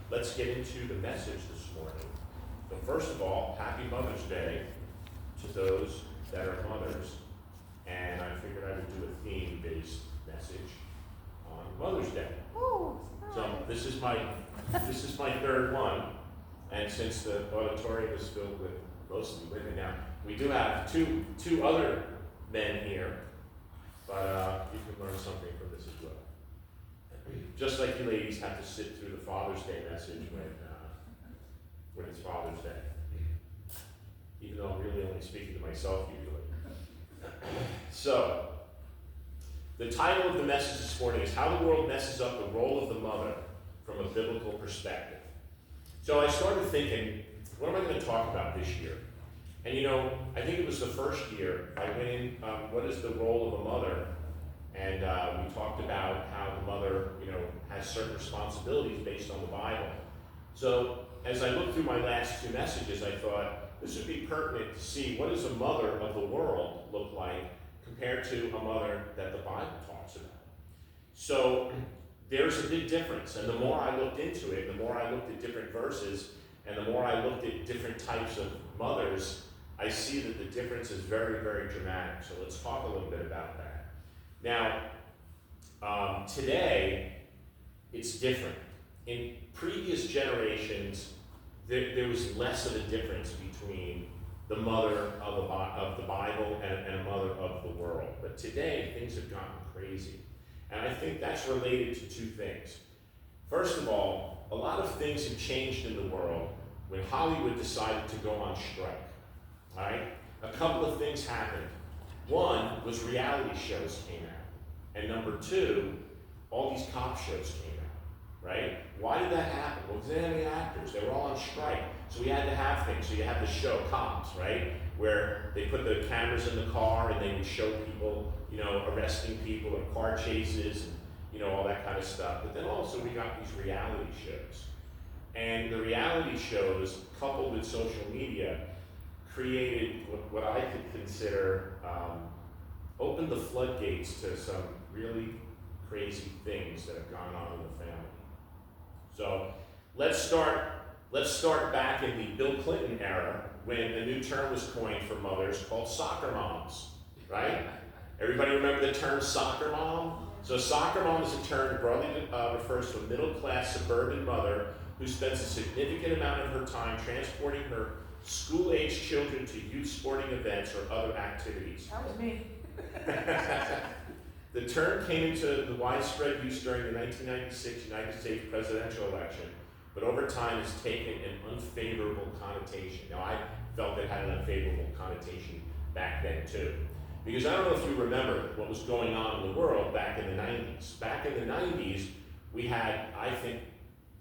let's get into the message this morning. So first of all, happy Mother's Day to those that are mothers. And I figured I would do a theme-based message on Mother's Day. Ooh, So this is my third one, and since the auditorium is filled with mostly women now, we do have two other men here, but you can learn something from this as well. Just like you ladies have to sit through the Father's Day message when it's Father's Day, even though I'm really only speaking to myself usually. So, the title of the message this morning is How the World Messes Up the Role of the Mother from a Biblical Perspective. So I started thinking, what am I going to talk about this year? And I think it was the first year I went in, what is the role of a mother? And we talked about how the mother, has certain responsibilities based on the Bible. So as I looked through my last two messages, I thought this would be pertinent to see what does a mother of the world look like compared to a mother that the Bible talks about. So there's a big difference, and the more I looked into it, the more I looked at different verses, and the more I looked at different types of mothers, I see that the difference is very, very dramatic. So let's talk a little bit about that. Now, today, it's different. In previous generations, there was less of a difference between the mother of the Bible and a mother of the world. But today, things have gotten crazy. And I think that's related to two things. First of all, a lot of things have changed in the world when Hollywood decided to go on strike. All right? A couple of things happened. One was reality shows came out. And number two, all these cop shows came out, right? Why did that happen? Well, because they didn't have any actors. They were all on strike. So we had to have things. So you had the show Cops, right? Where they put the cameras in the car and they would show people, arresting people and car chases and, all that kind of stuff. But then also we got these reality shows. And the reality shows, coupled with social media, created what I could consider opened the floodgates to some really crazy things that have gone on in the family. So let's start back in the Bill Clinton era when a new term was coined for mothers called soccer moms, right? Everybody remember the term soccer mom? So soccer mom is a term that broadly refers to a middle-class suburban mother who spends a significant amount of her time transporting her school-aged children to youth sporting events or other activities. that was me. The term came into the widespread use during the 1996 United States presidential election, but over time has taken an unfavorable connotation. Now, I felt it had an unfavorable connotation back then too. Because I don't know if you remember what was going on in the world back in the 90s. Back in the 90s, we had, I think,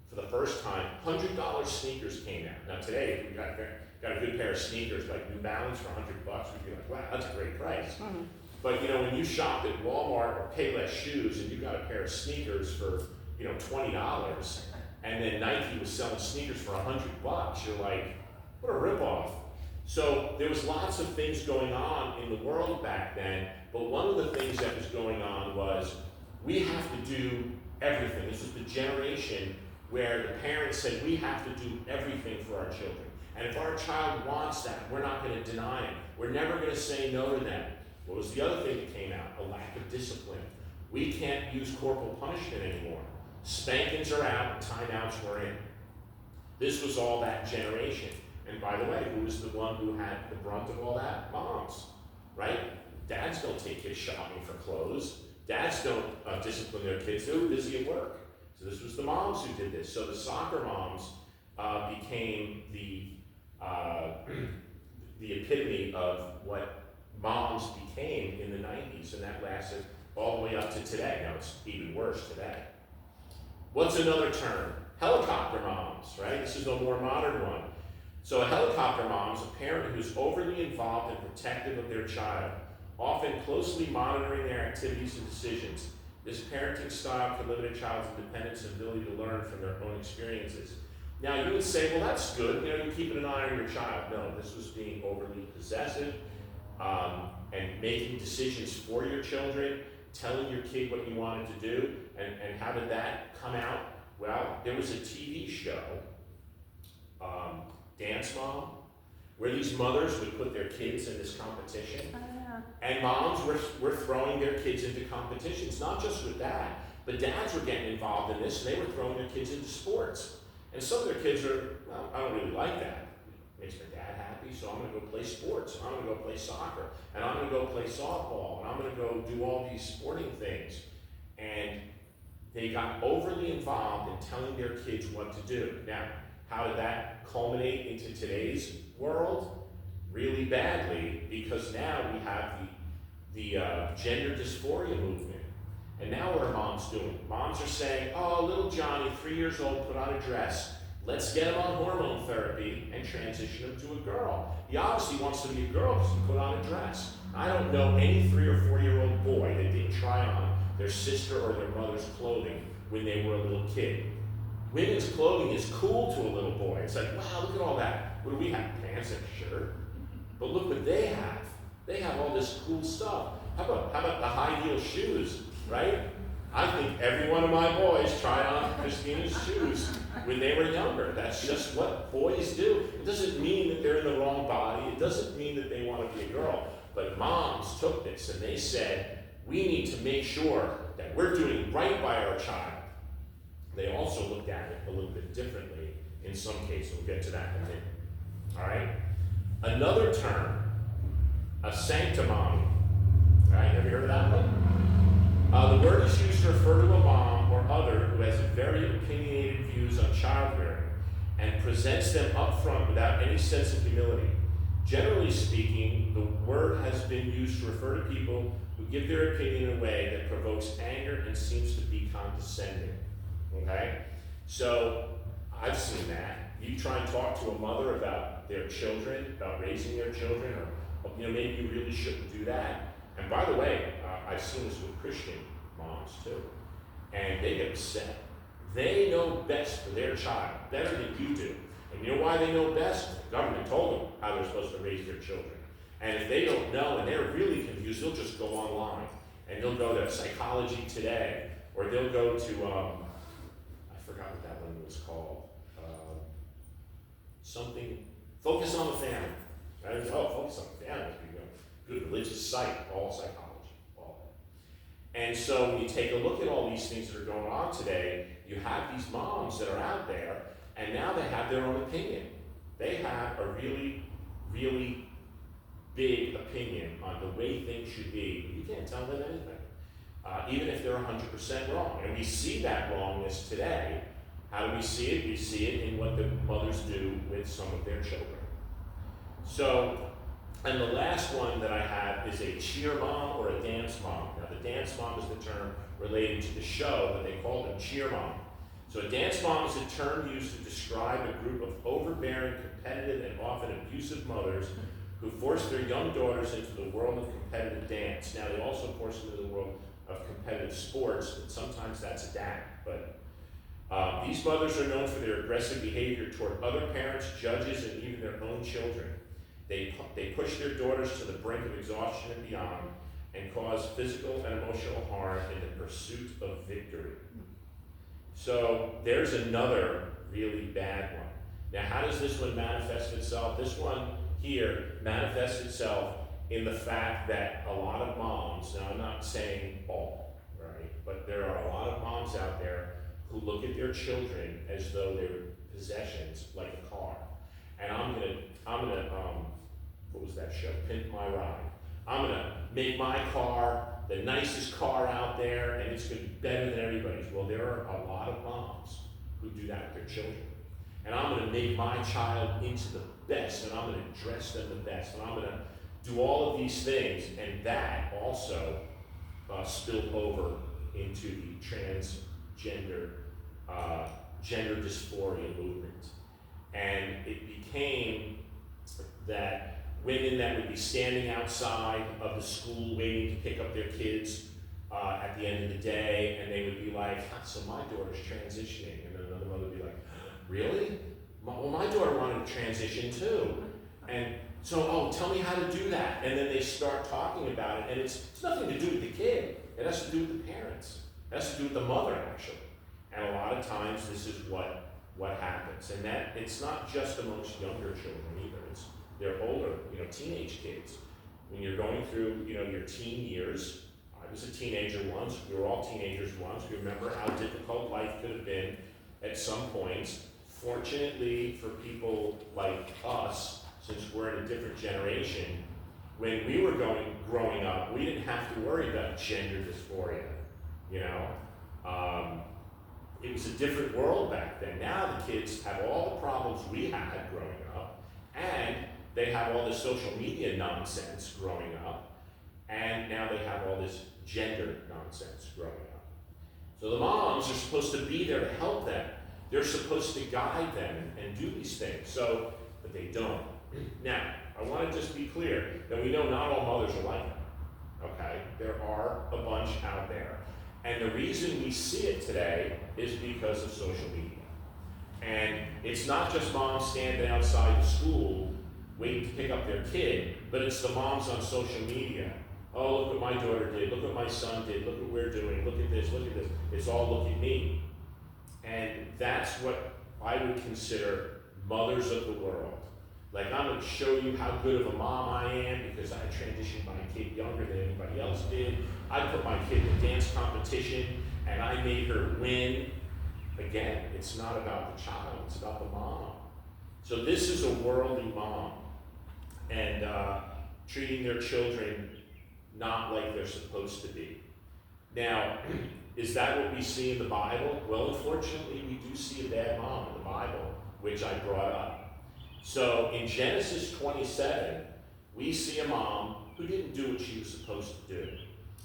for the first time, $100 sneakers came out. Now today, if we got a good pair of sneakers like New Balance for $100, we'd be like, wow, that's a great price. Mm-hmm. But when you shopped at Walmart or Payless Shoes and you got a pair of sneakers for $20, and then Nike was selling sneakers for $100, you're like, what a ripoff. So there was lots of things going on in the world back then, but one of the things that was going on was we have to do everything. This was the generation where the parents said we have to do everything for our children. And if our child wants that, we're not going to deny it. We're never going to say no to them. What was the other thing that came out? A lack of discipline. We can't use corporal punishment anymore. Spankings are out and timeouts were in. This was all that generation. And by the way, who was the one who had the brunt of all that? Moms, right? Dads don't take kids shopping for clothes. Dads don't discipline their kids. They were busy at work. So this was the moms who did this. So the soccer moms became the epitome of what moms became in the 90s, and that lasted all the way up to today. Now it's even worse today. What's another term? Helicopter moms, right? This is a more modern one. So a helicopter mom is a parent who's overly involved and protective of their child, often closely monitoring their activities and decisions. This parenting style can limit a child's independence and ability to learn from their own experiences. Now you would say, well, that's good, you're keeping an eye on your child. No, this was being overly possessive and making decisions for your children, telling your kid what you wanted to do, and how did that come out? Well, there was a TV show, Dance Mom, where these mothers would put their kids in this competition. Oh, yeah. And moms were throwing their kids into competitions, not just with that, but dads were getting involved in this, and they were throwing their kids into sports. And some of their kids are, well, I don't really like that. It makes my dad happy, so I'm gonna go play sports, and I'm gonna go play soccer, and I'm gonna go play softball, and I'm gonna go do all these sporting things. And they got overly involved in telling their kids what to do. Now, how did that culminate into today's world? Really badly, because now we have the gender dysphoria movement. And now what are moms doing? Moms are saying, oh, little Johnny, 3 years old, put on a dress. Let's get him on hormone therapy and transition him to a girl. He obviously wants to be a girl because he put on a dress. I don't know any 3 or 4 year old boy that didn't try on their sister or their mother's clothing when they were a little kid. Women's clothing is cool to a little boy. It's like, wow, look at all that. What do we have? Pants and a shirt. But look what they have. They have all this cool stuff. How about the high heel shoes, right? I think every one of my boys tried on Christina's shoes when they were younger. That's just what boys do. It doesn't mean that they're in the wrong body. It doesn't mean that they want to be a girl. But moms took this and they said, we need to make sure that we're doing right by our child. They also looked at it a little bit differently in some cases. We'll get to that in a minute. All right? Another term, a sanctimony. All right, have you heard of that one? The word is used to refer to a mom or other who has very opinionated views on child rearing and presents them up front without any sense of humility. Generally speaking, the word has been used to refer to people who give their opinion in a way that provokes anger and seems to be condescending. Okay? So, I've seen that. You try and talk to a mother about their children, about raising their children, or maybe you really shouldn't do that. And by the way, I've seen this with Christian moms too. And they get upset. They know best for their child, better than you do. And you know why they know best? The government told them how they're supposed to raise their children. And if they don't know and they're really confused, they'll just go online. And they'll go to Psychology Today, or they'll go to, I forgot what that one was called. Something, Focus on the Family. Right? Oh, Focus on the Family must be good religious site, all psychology, all that. And so when you take a look at all these things that are going on today, you have these moms that are out there, and now they have their own opinion. They have a really, really big opinion on the way things should be. You can't tell them anything, even if they're 100% wrong. And we see that wrongness today. How do we see it? We see it in what the mothers do with some of their children. So, and the last one that I have is a cheer mom or a dance mom. Now, the dance mom is the term related to the show, but they call them cheer mom. So a dance mom is a term used to describe a group of overbearing, competitive, and often abusive mothers who force their young daughters into the world of competitive dance. Now, they also force them into the world of competitive sports, and sometimes that's a dad. But these mothers are known for their aggressive behavior toward other parents, judges, and even their own children. They push their daughters to the brink of exhaustion and beyond, and cause physical and emotional harm in the pursuit of victory. So there's another really bad one. Now, how does this one manifest itself? This one here manifests itself in the fact that a lot of moms, now I'm not saying all, right, but there are a lot of moms out there who look at their children as though they're possessions, like a car. And I'm gonna, what was that show? Pimp My Ride. I'm gonna make my car the nicest car out there, and it's gonna be better than everybody's. Well, there are a lot of moms who do that with their children. And I'm gonna make my child into the best, and I'm gonna dress them the best, and I'm gonna do all of these things, and that also spilled over into the transgender, gender dysphoria movement. And it became that women that would be standing outside of the school waiting to pick up their kids at the end of the day, and they would be like, so my daughter's transitioning. And then another mother would be like, really? Well, my daughter wanted to transition too. And so, oh, tell me how to do that. And then they start talking about it, and it's nothing to do with the kid. It has to do with the parents. It has to do with the mother, actually. And a lot of times this is what happens. And that it's not just amongst younger children either. It's they're older, teenage kids. When you're going through, your teen years, I was a teenager once, we were all teenagers once. We remember how difficult life could have been at some points. Fortunately for people like us, since we're in a different generation, when we were growing up, we didn't have to worry about gender dysphoria, It was a different world back then. Now the kids have all the problems we had growing up, and they have all this social media nonsense growing up, and now they have all this gender nonsense growing up. So the moms are supposed to be there to help them. They're supposed to guide them and do these things, but they don't. Now, I want to just be clear that we know not all mothers are like that, okay? There are a bunch out there. And the reason we see it today is because of social media. And it's not just moms standing outside the school waiting to pick up their kid, but it's the moms on social media. Oh, look what my daughter did, look what my son did, look what we're doing, look at this, look at this. It's all look at me. And that's what I would consider mothers of the world. Like, I'm going to show you how good of a mom I am because I transitioned my kid younger than anybody else did. I put my kid in a dance competition and I made her win. Again, it's not about the child, it's about the mom. So this is a worldly mom, and treating their children not like they're supposed to be. Now, is that what we see in the Bible? Well, unfortunately, we do see a bad mom in the Bible, which I brought up. So in Genesis 27, we see a mom who didn't do what she was supposed to do.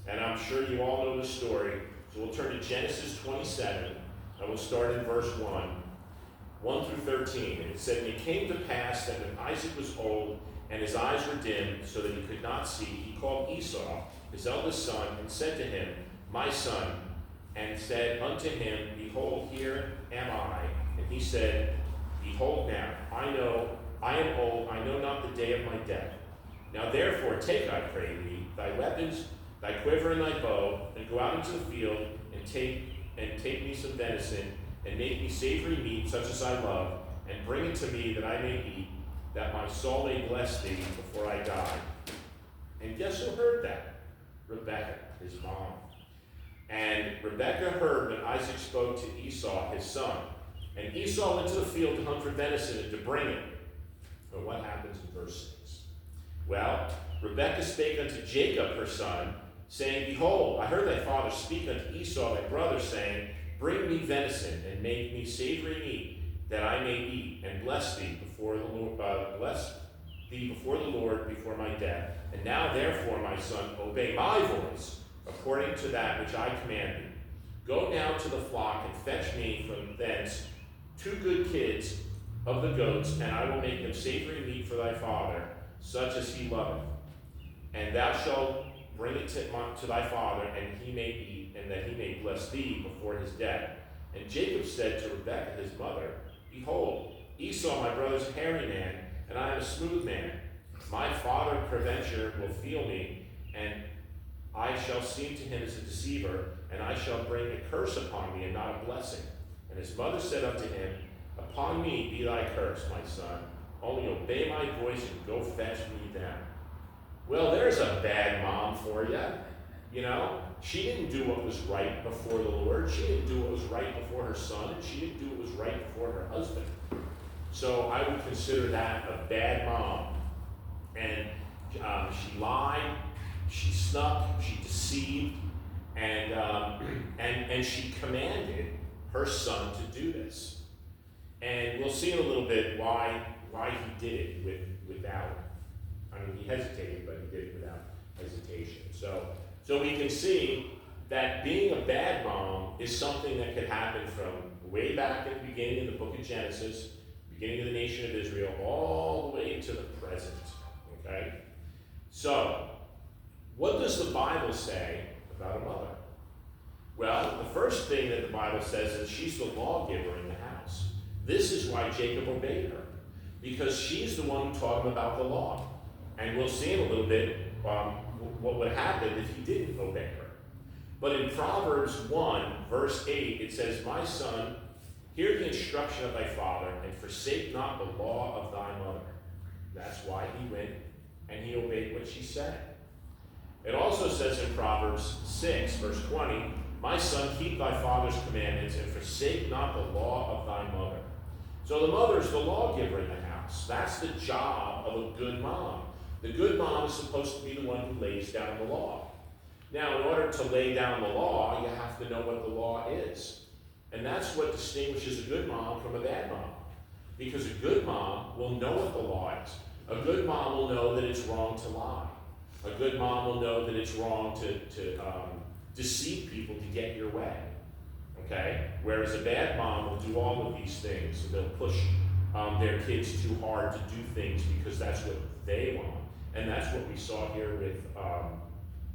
And I'm sure you all know the story. So we'll turn to Genesis 27, and we'll start in verse 1 through 13. And it said, "And it came to pass that when Isaac was old, and his eyes were dim, so that he could not see, he called Esau, his eldest son, and said to him, My son, and said unto him, Behold, here am I. And he said, Behold now, I am old, I know not the day of my death. Now therefore take, I pray thee, thy weapons, thy quiver and thy bow, and go out into the field, and take me some venison, and make me savory meat, such as I love, and bring it to me that I may eat, that my soul may bless thee before I die." And guess who heard that? Rebekah, his mom. And Rebekah heard when Isaac spoke to Esau, his son. And Esau went to the field to hunt for venison and to bring it. But what happens in verse 6? Well, Rebekah spake unto Jacob, her son, saying, Behold, I heard thy father speak unto Esau, thy brother, saying, Bring me venison, and make me savory meat, that I may eat, and bless thee before the Lord, before my death. And now therefore, my son, obey my voice, according to that which I command thee. Go now to the flock, and fetch me from thence 2 good kids of the goats, and I will make them savory meat for thy father, such as he loveth. And thou shalt bring it to thy father, and he may eat, and that he may bless thee before his death. And Jacob said to Rebekah his mother, Behold, Esau my brother's a hairy man, and I am a smooth man. My father peradventure will feel me, and I shall seem to him as a deceiver, and I shall bring a curse upon me, and not a blessing. And his mother said unto him, Upon me be thy curse, my son. Only obey my voice and go fetch me them. Well, there's a bad mom for you. She didn't do what was right before the Lord. She didn't do what was right before her son, and she didn't do what was right before her husband. So I would consider that a bad mom. And she lied, she snuck, she deceived, and she commanded her son to do this. And we'll see in a little bit why he did it without. He hesitated, but he did it without hesitation. So we can see that being a bad mom is something that could happen from way back at the beginning of the book of Genesis, beginning of the nation of Israel, all the way to the present. Okay? So, what does the Bible say about a mother? Well, the first thing that the Bible says is she's the lawgiver in the house. This is why Jacob obeyed her, because she's the one who taught him about the law. And we'll see in a little bit what would happen if he didn't obey her. But in Proverbs 1, verse 8, it says, "My son, hear the instruction of thy father, and forsake not the law of thy mother." That's why he went and he obeyed what she said. It also says in Proverbs 6, verse 20, "My son, keep thy father's commandments, and forsake not the law of thy mother." So the mother's the lawgiver in the house. That's the job of a good mom. The good mom is supposed to be the one who lays down the law. Now, in order to lay down the law, you have to know what the law is. And that's what distinguishes a good mom from a bad mom. Because a good mom will know what the law is. A good mom will know that it's wrong to lie. A good mom will know that it's wrong to deceive people to get your way. Okay? Whereas a bad mom will do all of these things. They'll push their kids too hard to do things because that's what they want. And that's what we saw here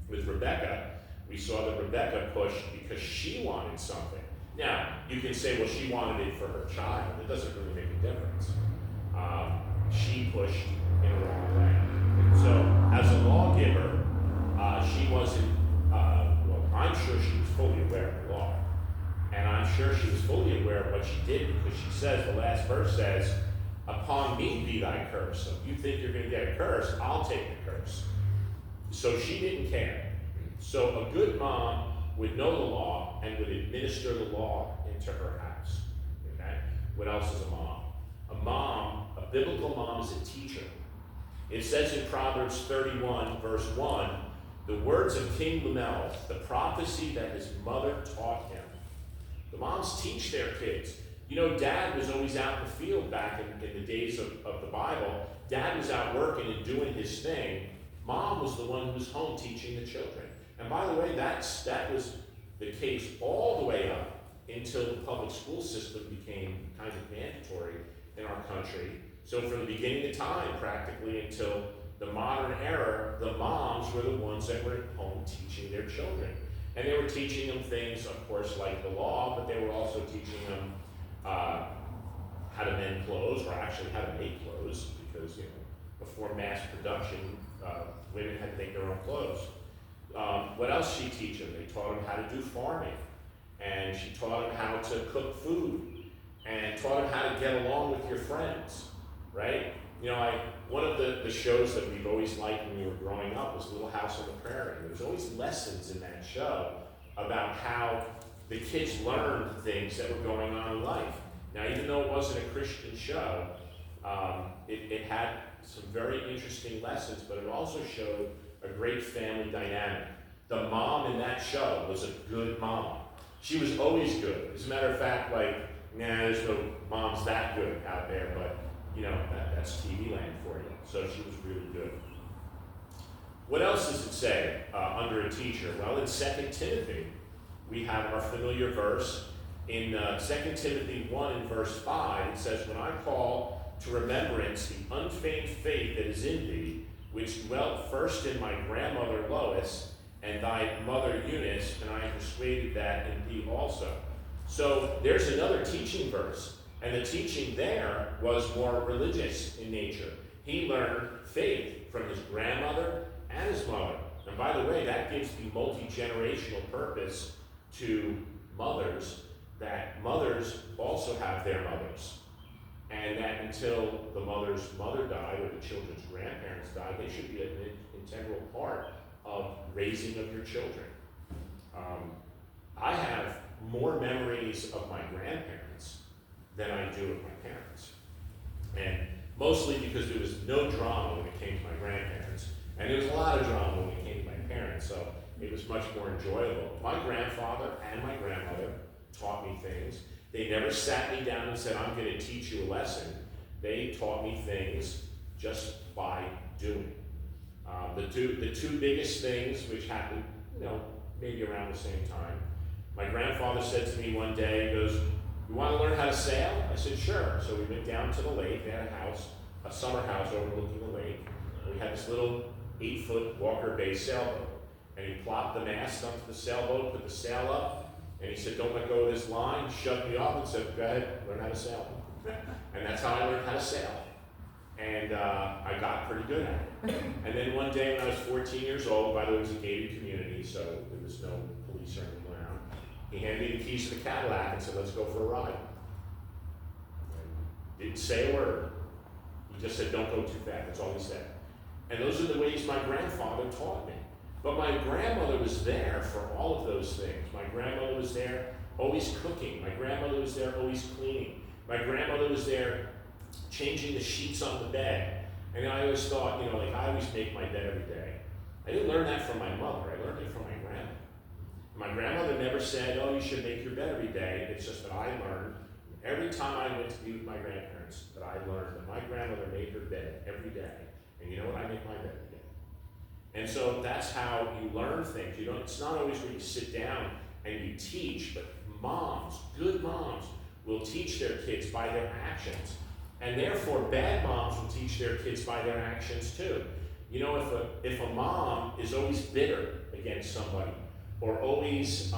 with Rebecca. We saw that Rebecca pushed because she wanted something. Now, you can say, well, she wanted it for her child. It doesn't really make a difference. She pushed in the wrong way. So, as a lawgiver, she wasn't, well, I'm sure she was fully aware of the law. And I'm sure she was fully aware of what she did because she says, the last verse says, "Upon me be thy curse." So if you think you're going to get a curse, I'll take the curse. So she didn't care. So a good mom would know the law and would administer the law into her house. Okay? What else is a mom? A biblical mom is a teacher. It says in Proverbs 31, verse 1, the words of King Lemuel, the prophecy that his mother taught him. The moms teach their kids. You know, Dad was always out in the field back in the days of the Bible. Dad was out working and doing his thing. Mom was the one who was home teaching the children. And by the way, that was the case all the way up until the public school system became kind of mandatory in our country. So from the beginning of time, practically until the modern era, the moms were the ones that were at home teaching their children. And they were teaching them things, of course, like the law, but they were also teaching them how to mend clothes, or actually how to make clothes, because before mass production, women had to make their own clothes. What else she teach them? They taught them how to do farming, and she taught them how to cook food, and taught them how to get along with your friends, right? One of the shows that we've always liked when we were growing up was Little House on the Prairie. There was always lessons in that show about how the kids learned things that were going on in life. Now, even though it wasn't a Christian show, it had some very interesting lessons, but it also showed a great family dynamic. The mom in that show was a good mom. She was always good. As a matter of fact, there's no moms that good out there, but that's TV land for you. So she was really good. What else does it say under a teacher? Well, in 2 Timothy, we have our familiar verse. In 2 Timothy 1 and verse 5, it says, "When I call to remembrance the unfeigned faith that is in thee, which dwelt first in my grandmother Lois and thy mother Eunice, and I am persuaded that in thee also." So there's another teaching verse. And the teaching there was more religious in nature. He learned faith from his grandmother and his mother. And by the way, that gives the multi-generational purpose to mothers, that mothers also have their mothers. And that until the mother's mother died or the children's grandparents died, they should be an integral part of raising of your children. I have more memories of my grandparents than I do of my parents. And mostly because there was no drama when it came to my grandparents. And there was a lot of drama when it came to my parents, so it was much more enjoyable. My grandfather and my grandmother taught me things. They never sat me down and said, "I'm going to teach you a lesson." They taught me things just by doing. The two biggest things, which happened, maybe around the same time. My grandfather said to me one day, he goes, "You want to learn how to sail?" I said, "Sure." So we went down to the lake. They had a summer house overlooking the lake. And we had this little 8-foot Walker Bay sailboat. And he plopped the mast onto the sailboat, put the sail up, and he said, "Don't let go of this line." Shoved me off and said, "Go ahead, learn how to sail." And that's how I learned how to sail. And I got pretty good at it. And then one day when I was 14 years old, by the way, it was a gated community, so there was no police certainly went out. He handed me the keys to the Cadillac and said, let's go for a ride. Didn't say a word. He just said, don't go too fast. That's all he said. And those are the ways my grandfather taught me. But my grandmother was there for all of those things. My grandmother was there always cooking. My grandmother was there always cleaning. My grandmother was there changing the sheets on the bed. And I always thought, like I always make my bed every day. I didn't learn that from my mother. I learned it from my grandmother. My grandmother never said, oh, you should make your bed every day. It's just that I learned every time I went to be with my grandparents that I learned that my grandmother made her bed every day. And you know what? I make my bed every day. And so that's how you learn things. It's not always where you sit down and you teach, but moms, good moms, will teach their kids by their actions. And therefore, bad moms will teach their kids by their actions too. If a mom is always bitter against somebody, or always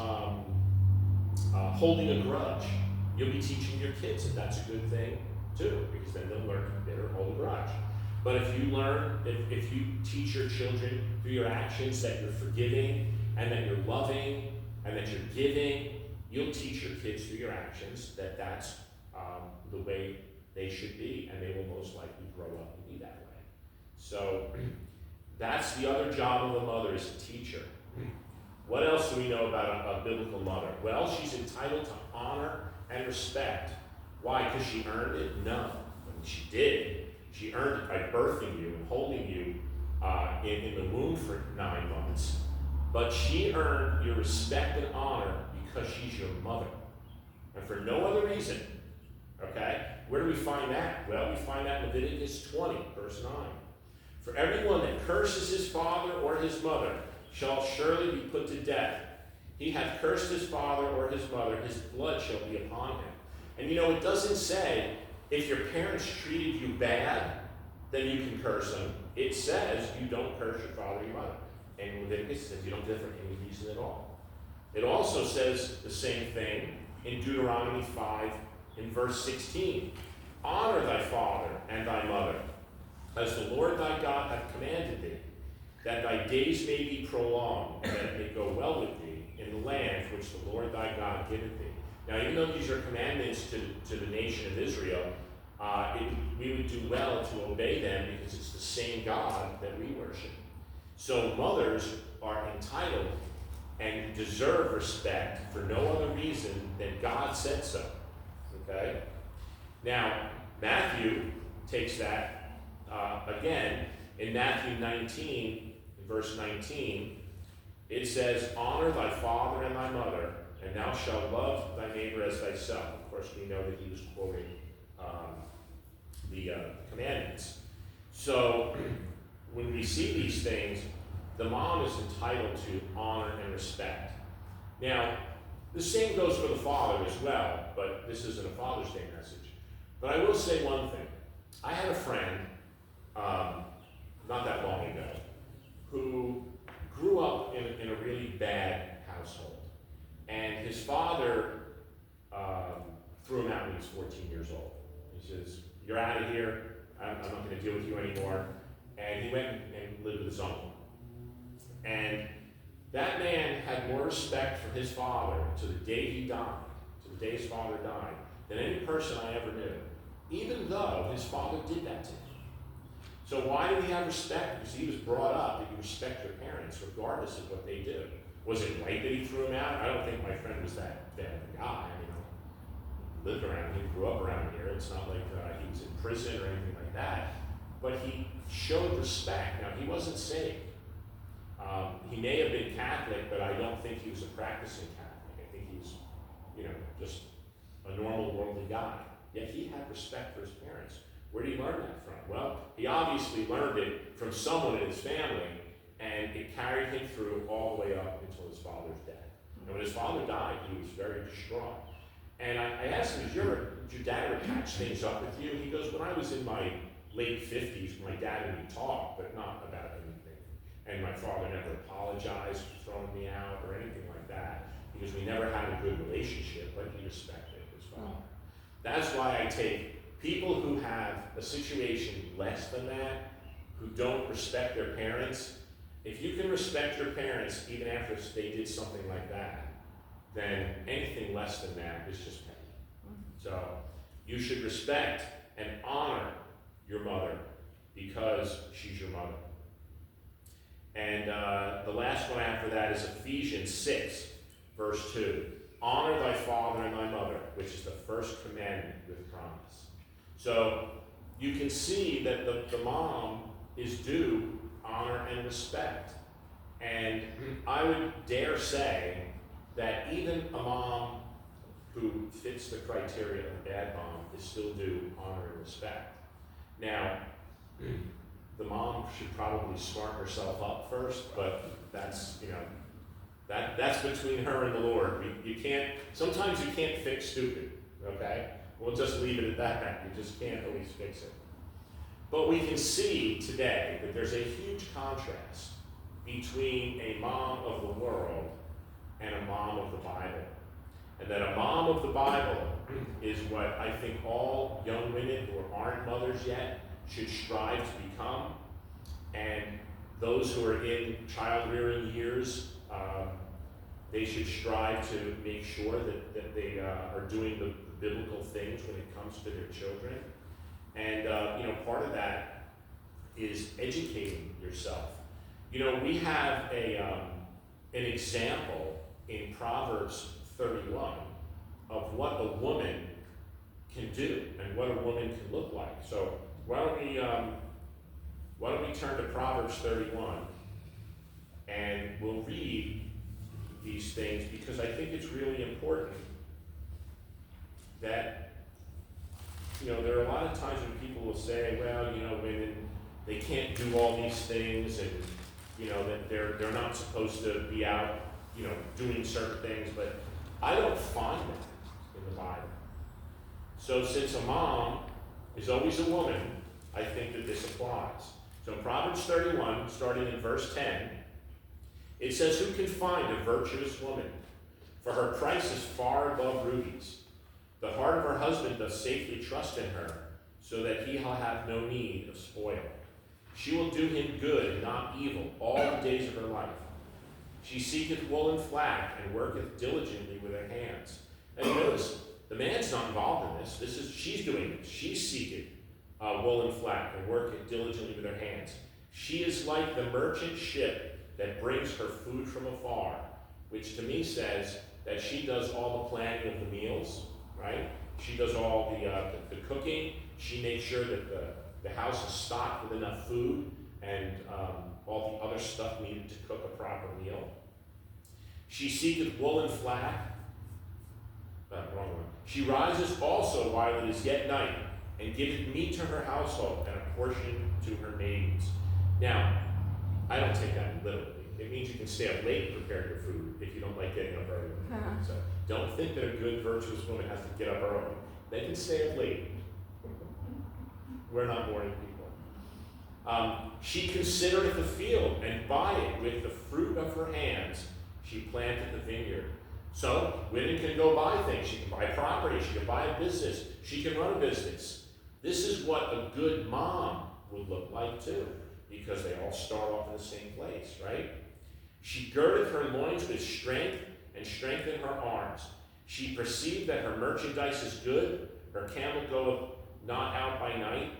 holding a grudge, you'll be teaching your kids that that's a good thing too, because then they'll learn to be bitter and hold a grudge. But if you teach your children through your actions that you're forgiving, and that you're loving, and that you're giving, you'll teach your kids through your actions that that's the way they should be, and they will most likely grow up and be that way. So that's the other job of a mother, is a teacher. What else do we know about a biblical mother? Well, she's entitled to honor and respect. Why? Because she earned it? No. I mean, she did. She earned it by birthing you and holding you in the womb for 9 months. But she earned your respect and honor because she's your mother. And for no other reason. Okay? Where do we find that? Well, we find that in Leviticus 20, verse 9. For everyone that curses his father or his mother shall surely be put to death. He hath cursed his father or his mother, his blood shall be upon him. And it doesn't say, if your parents treated you bad, then you can curse them. It says you don't curse your father or your mother. And Leviticus says you don't do it for any reason at all. It also says the same thing in Deuteronomy 5 in verse 16. Honor thy father and thy mother, as the Lord thy God hath commanded thee, that thy days may be prolonged, and that it may go well with thee in the land which the Lord thy God giveth thee. Now, even though these are commandments to the nation of Israel, we would do well to obey them because it's the same God that we worship. So mothers are entitled and deserve respect for no other reason than God said so. Okay? Now, Matthew takes that again. In Matthew 19, in verse 19, it says, honor thy father and thy mother, and thou shalt love thy neighbor as thyself. Of course, we know that he was quoting the commandments. So, when we see these things, the mom is entitled to honor and respect. Now, the same goes for the father as well, but this isn't a Father's Day message. But I will say one thing. I had a friend, not that long ago, who grew up in a really bad household. And his father threw him out when he was 14 years old. He says, you're out of here, I'm not going to deal with you anymore. And he went and lived with his uncle. And that man had more respect for his father to the day he died, to the day his father died, than any person I ever knew, even though his father did that to him. So why did he have respect? Because he was brought up that you respect your parents regardless of what they do. Was it right that he threw him out? I don't think my friend was that bad of a guy. He lived around here, grew up around here. It's not like he was in prison or anything like that. But he showed respect. Now, he wasn't saved. He may have been Catholic, but I don't think he was a practicing Catholic. I think he was, just a normal worldly guy. Yet he had respect for his parents. Where did he learn that from? Well, he obviously learned it from someone in his family, and it carried him through all the way up until his father's death. And when his father died, he was very distraught. And I asked him, did your dad ever patch things up with you? He goes, when I was in my late 50s, my dad and me talked, but not about anything. And my father never apologized for throwing me out or anything like that, because we never had a good relationship, but he respected his father. That's why I take people who have a situation less than that, who don't respect their parents, If you can respect your parents even after they did something like that, then anything less than that is just petty. So you should respect and honor your mother because she's your mother. And the last one after that is Ephesians 6, verse 2. Honor thy father and thy mother, which is the first commandment with promise. So you can see that the mom is due honor and respect. And I would dare say that even a mom who fits the criteria of a bad mom is still due honor and respect. Now, the mom should probably smart herself up first, but that's, that's between her and the Lord. Sometimes you can't fix stupid, okay? We'll just leave it at that. You just can't always fix it. But we can see today that there's a huge contrast between a mom of the world and a mom of the Bible. And that a mom of the Bible is what I think all young women who aren't mothers yet should strive to become. And those who are in child-rearing years, they should strive to make sure that they are doing the biblical things when it comes to their children. And, part of that is educating yourself. We have an example in Proverbs 31 of what a woman can do and what a woman can look like. So why don't we turn to Proverbs 31 and we'll read these things, because I think it's really important that there are a lot of times when people will say, well, women, they can't do all these things, and that they're not supposed to be out doing certain things, but I don't find that in the Bible. So since a mom is always a woman, I think that this applies. So in Proverbs 31, starting in verse 10, it says, who can find a virtuous woman? For her price is far above rubies. The heart of her husband does safely trust in her, so that he will have no need of spoil. She will do him good and not evil all the days of her life. She seeketh wool and flax, and worketh diligently with her hands. And notice, the man's not involved in this. She's doing it. She's seeking wool and flax, and worketh diligently with her hands. She is like the merchant ship that brings her food from afar, which to me says that she does all the planning of the meals, right? She does all the cooking. She makes sure that the house is stocked with enough food and all the other stuff needed to cook a proper meal. She seeketh wool and flax. Wrong one. She rises also while it is yet night, and giveth meat to her household and a portion to her maidens. Now, I don't take that literally. It means you can stay up late and prepare your food if you don't like getting up early. So don't think that a good, virtuous woman has to get up early. They can stay up late. We're not morning people. She considereth the field, and by it, with the fruit of her hands, she planteth the vineyard. So women can go buy things. She can buy property. She can buy a business. She can run a business. This is what a good mom would look like too, because they all start off in the same place, right? She girdeth her loins with strength, and strengthened her arms. She perceived that her merchandise is good. Her camel goeth not out by night.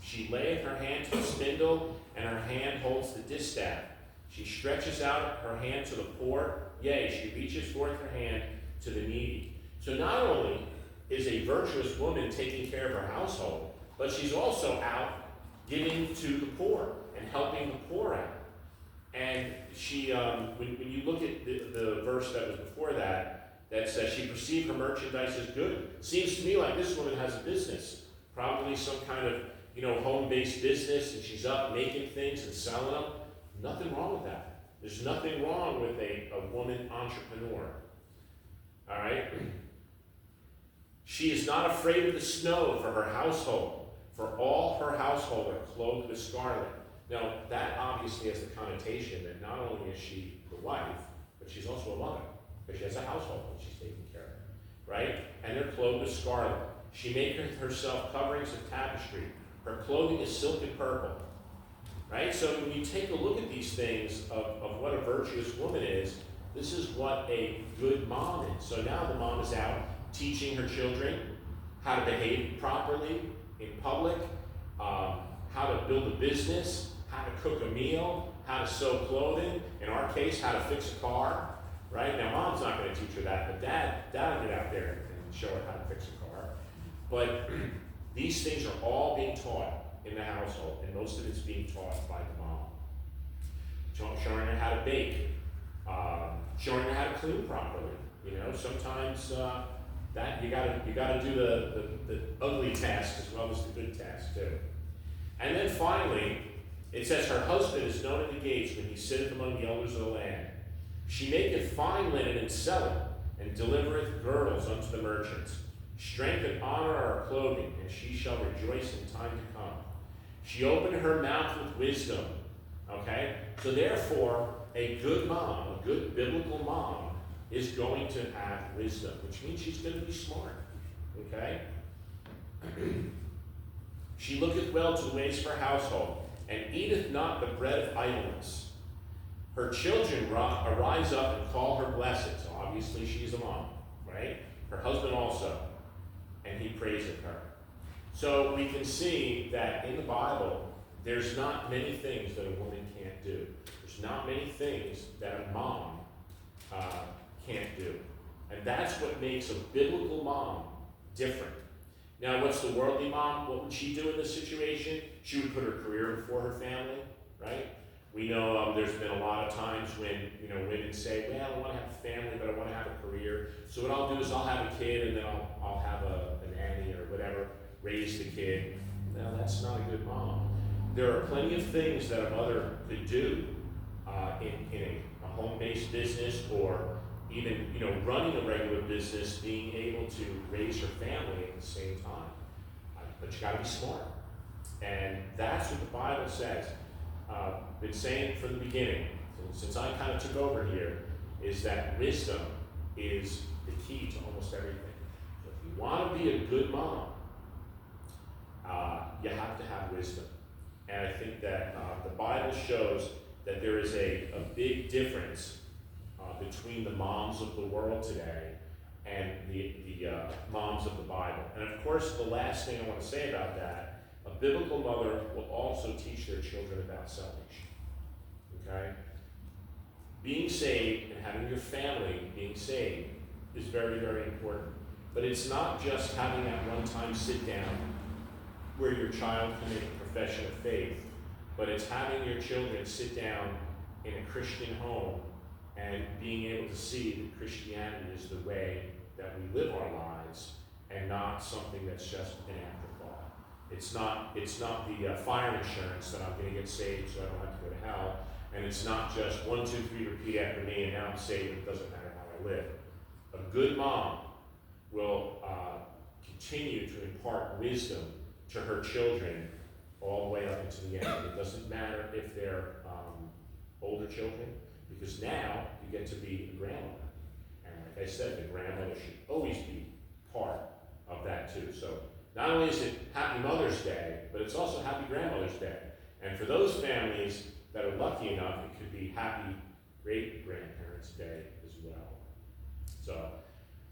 She layeth her hand to the spindle, and her hand holds the distaff. She stretches out her hand to the poor. Yea, she reaches forth her hand to the needy. So not only is a virtuous woman taking care of her household, but she's also out giving to the poor and helping the poor out. And she, when you look at the verse that was before that says she perceived her merchandise as good, seems to me like this woman has a business, probably some kind of home-based business, and she's up making things and selling them. Nothing wrong with that. There's nothing wrong with a woman entrepreneur. All right? She is not afraid of the snow for her household, for all her household are clothed with scarlet. Now, that obviously has the connotation that not only is she the wife, but she's also a mother, because she has a household that she's taking care of, right? And they're clothed with scarlet. She maketh herself coverings of tapestry. Her clothing is silk and purple. right? So when you take a look at these things of what a virtuous woman is, this is what a good mom is. So now the mom is out teaching her children how to behave properly in public, how to build a business, how to cook a meal, how to sew clothing, in our case, how to fix a car, right? Now, mom's not going to teach her that, but dad will get out there and show her how to fix a car. But these things are all being taught in the household, and most of it's being taught by the mom. Showing her how to bake, showing her how to clean properly. You know, sometimes that you gotta do the ugly task as well as the good task too. And then finally, it says, her husband is known in the gates when he sitteth among the elders of the land. She maketh fine linen and selleth, and delivereth girdles unto the merchants. Strength and honor are her clothing, and she shall rejoice in time to come. She opened her mouth with wisdom. Okay? So therefore, a good mom, a good biblical mom, is going to have wisdom, which means she's going to be smart. Okay? She looketh well to the ways of her household, and eateth not the bread of idleness. Her children arise up and call her blessed. So obviously she's a mom, right? Her husband also. And he praiseth her. So we can see that in the Bible, there's not many things that a woman can't do. There's not many things that a mom can't do. And that's what makes a biblical mom different. Now, what's the worldly mom? What would she do in this situation? She would put her career before her family, right? We know there's been a lot of times when, you know, women say, well, I want to have a family, but I want to have a career. So what I'll do is I'll have a kid, and then I'll have a nanny or whatever, raise the kid. Now, that's not a good mom. There are plenty of things that a mother could do in a home-based business, or even, you know, running a regular business, being able to raise her family at the same time. But you got to be smart. And that's what the Bible says. Been saying from the beginning, since I kind of took over here, is that wisdom is the key to almost everything. So if you want to be a good mom, you have to have wisdom. And I think that the Bible shows that there is a big difference between the moms of the world today and the moms of the Bible. And of course, the last thing I want to say about that, a biblical mother will also teach their children about salvation. Okay? Being saved and having your family being saved is very, very important. But it's not just having that one-time sit-down where your child can make a profession of faith, but it's having your children sit down in a Christian home and being able to see that Christianity is the way that we live our lives, and not something that's just an afterthought. It's not the fire insurance that I'm going to get saved so I don't have to go to hell, and it's not just 1, 2, 3, repeat after me, and now I'm saved, it doesn't matter how I live. A good mom will continue to impart wisdom to her children all the way up into the end. It doesn't matter if they're older children, because now you get to be a grandmother. And like I said, the grandmother should always be part of that too. So not only is it Happy Mother's Day, but it's also Happy Grandmother's Day. And for those families that are lucky enough, it could be Happy Great Grandparents' Day as well. So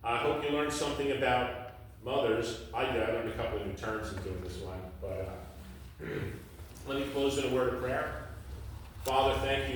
I hope you learned something about mothers. I did. I learned a couple of new terms in doing this one. But let me close in a word of prayer. Father, thank you